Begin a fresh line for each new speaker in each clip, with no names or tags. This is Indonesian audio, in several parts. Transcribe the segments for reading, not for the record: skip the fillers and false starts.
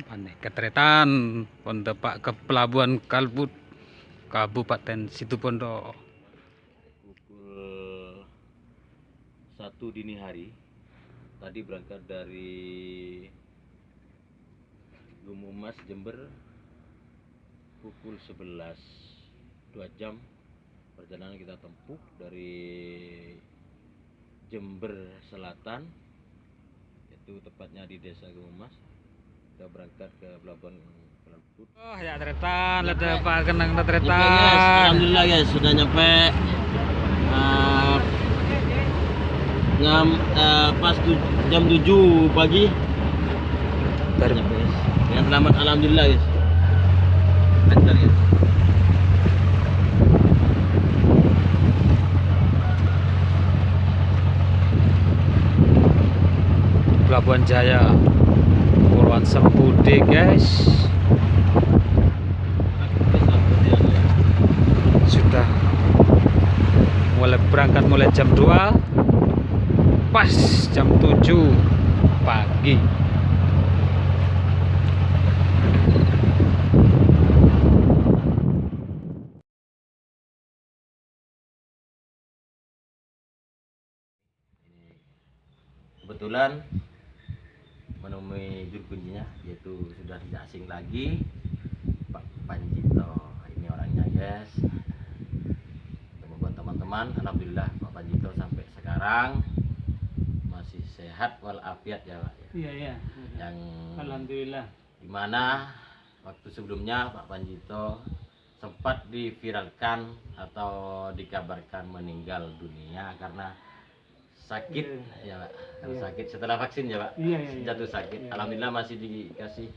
Panik Ketretan Pontepak ke Pelabuhan Kalbut Kabupaten Situbondo.
Pukul 1 dini hari tadi berangkat dari Gumumas Jember pukul 11, 2 jam perjalanan kita tempuh dari Jember Selatan, itu tepatnya di Desa Gumumas. Kita berangkat ke Pelabuhan Kalbut.
Oh ya Tretan, ada Pak Kenang
Nyampe guys,
Tretan.
alhamdulillah guys sudah nyampe. Pas jam 7 pagi
Dari
nyampe guys. Dengan selamat alhamdulillah guys. Lancar guys.
Pelabuhan Jaya Pulauan Sempudi guys. Sudah mulai berangkat mulai jam 2, pas jam 7 pagi.
Kebetulan menemui juru kuncinya, yaitu sudah tidak asing lagi, Pak Panjito. Ini orangnya guys. Buat teman-teman, alhamdulillah Pak Panjito sampai sekarang masih sehat walafiat ya Pak.
Iya iya.
Yang
Alhamdulillah.
dimana waktu sebelumnya Pak Panjito sempat diviralkan atau dikabarkan meninggal dunia karena sakit ya Pak. Karena sakit setelah vaksin ya Pak. Jatuh sakit. Alhamdulillah masih dikasih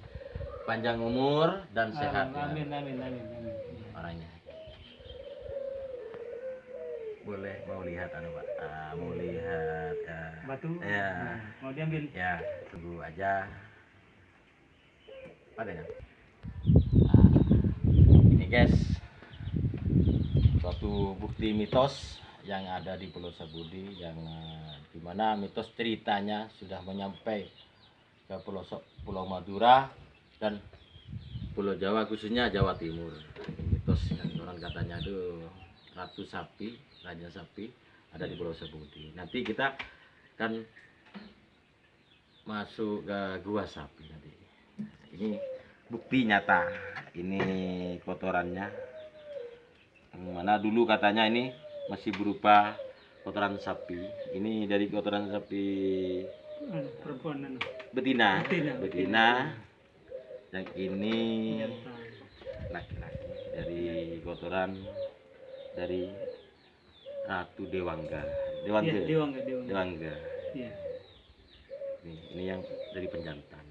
panjang umur dan sehat.
Amin,
ya.
amin.
Orangnya. Boleh mau lihat Pak. Mau lihat
Batu.
ya.
Mau diambil.
Ya, tunggu aja. Ada ya? Ini guys, suatu bukti mitos yang ada di Pulau Sapudi, yang dimana mitos ceritanya sudah menyampai ke Pulau Madura dan Pulau Jawa, khususnya Jawa Timur. Mitos yang orang katanya itu Ratu Sapi, Raja Sapi ada di Pulau Sapudi. Nanti kita akan masuk ke Gua Sapi nanti. Ini bukti nyata. Ini kotorannya. Yang mana dulu katanya ini masih berupa kotoran sapi. Ini dari kotoran sapi
Perempuan
betina.
Betina.
Yang ini laki-laki dari kotoran dari Ratu Dewangga. Dewangga.
Iya.
Ini yang dari penjantan.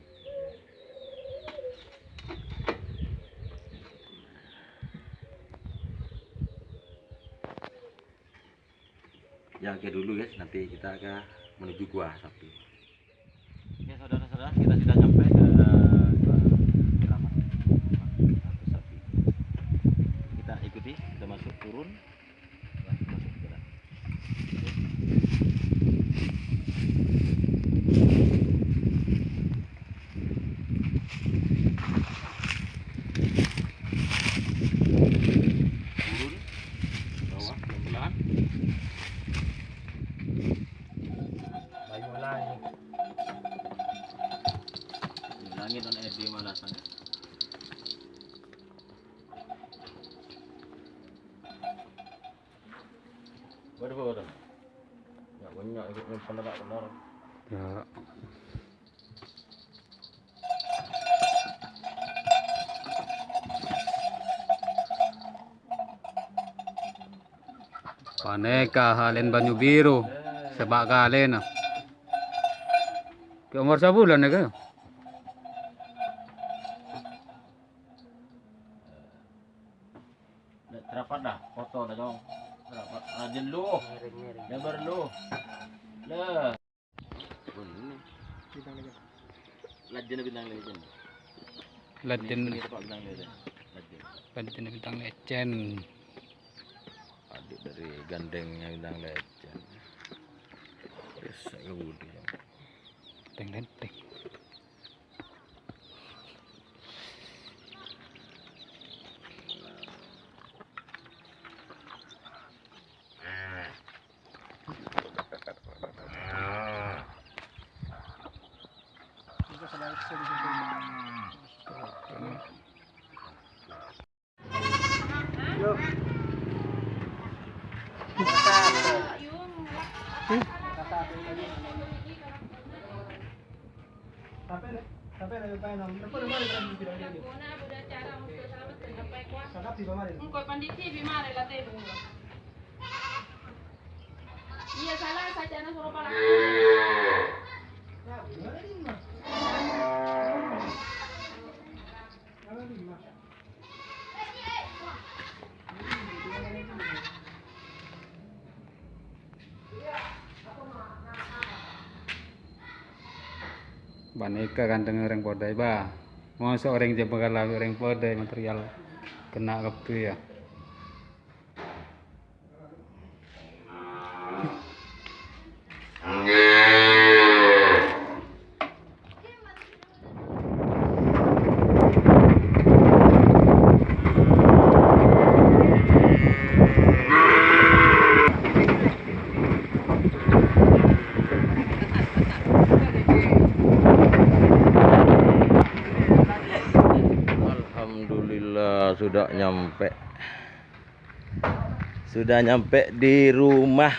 Ya oke dulu guys, nanti kita akan menuju Gua Sapi. Oke saudara-saudara, kita sudah sampai ke keramat Ratu Sapi. Kita ikuti, kita masuk turun. Ya, masuk saudara. Turun bawah pelan-pelan. Langit dan air di mana sana? Waduh. Ya banyak ikut benar benar.
Ya. Paneka halen Banyu Biru sebab kalen. Ke umur sebulan ya kan?
Terapat dah foto dah dong. Terapat rajin lu. Gambar lu. Lah. Legend bintang legend. Ini tempat bintang legend.
Legend bintang legend.
Adik dari gandengnya bintang legend. Yes, saya budi.
Teng.
Iya salah saja na suruh pala.
Baneka kanteng orang podai ba. Masa orang je bakal lalu orang podai material kena kepi ya.
Alhamdulillah sudah nyampe di rumah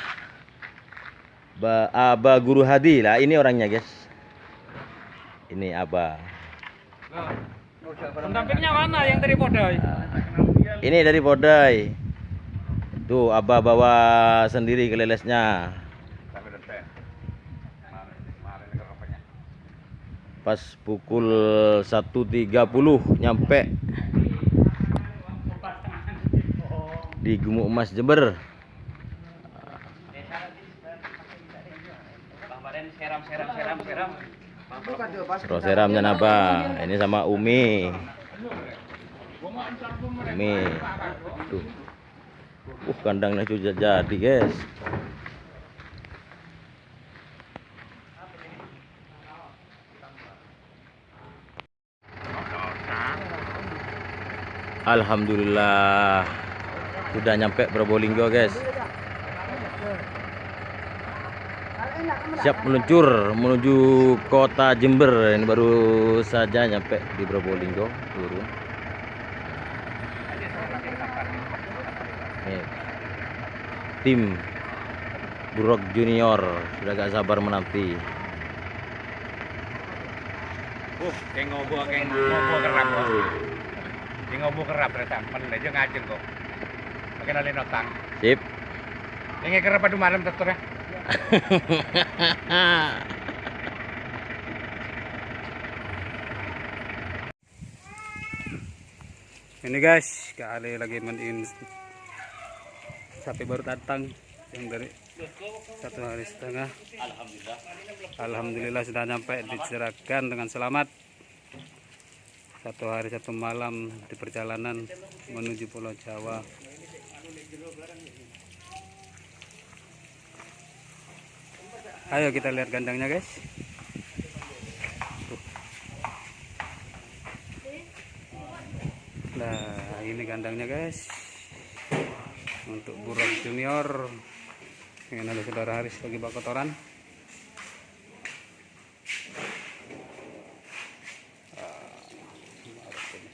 Aba Guru Hadi lah. Ini orangnya guys, ini Aba.
Pendampingnya mana yang dari Podai?
Ini dari Podai. Tuh Aba bawa sendiri kelelesnya. Pas pukul 1.30 nyampe di Gumuk Emas Jember. Terus seramnya napa? Ini sama Umi. Tuh. Kandangnya sudah jadi, guys. Alhamdulillah sudah nyampe Probolinggo, guys. Siap meluncur menuju kota Jember. Ini baru saja nyampe di Probolinggo, turun. Nih, tim Buruk Junior sudah gak sabar menanti.
Kayak ngobo kerap kok. Di ngobo kerap ternyata, paling aja ngajeng kok. Pakai nalin otang.
Sip.
Yang kerap padu malam tutur ya.
Ini guys, kali lagi mandiin sapi baru datang yang dari 1 hari setengah. Alhamdulillah sudah nyampe di Ceragan dengan selamat. 1 hari 1 malam di perjalanan menuju Pulau Jawa. Ayo kita lihat kandangnya guys. Nah ini kandangnya guys, untuk Buruk Junior. Ini ada saudara Haris lagi bawa kotoran.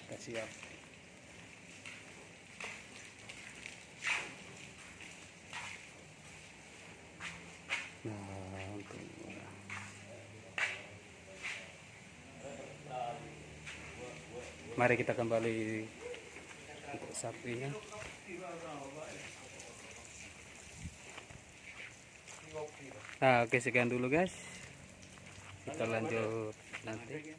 Kita siap. Nah, mari kita kembali untuk sapinya. Nah, oke sekian dulu guys. Kita lanjut nanti.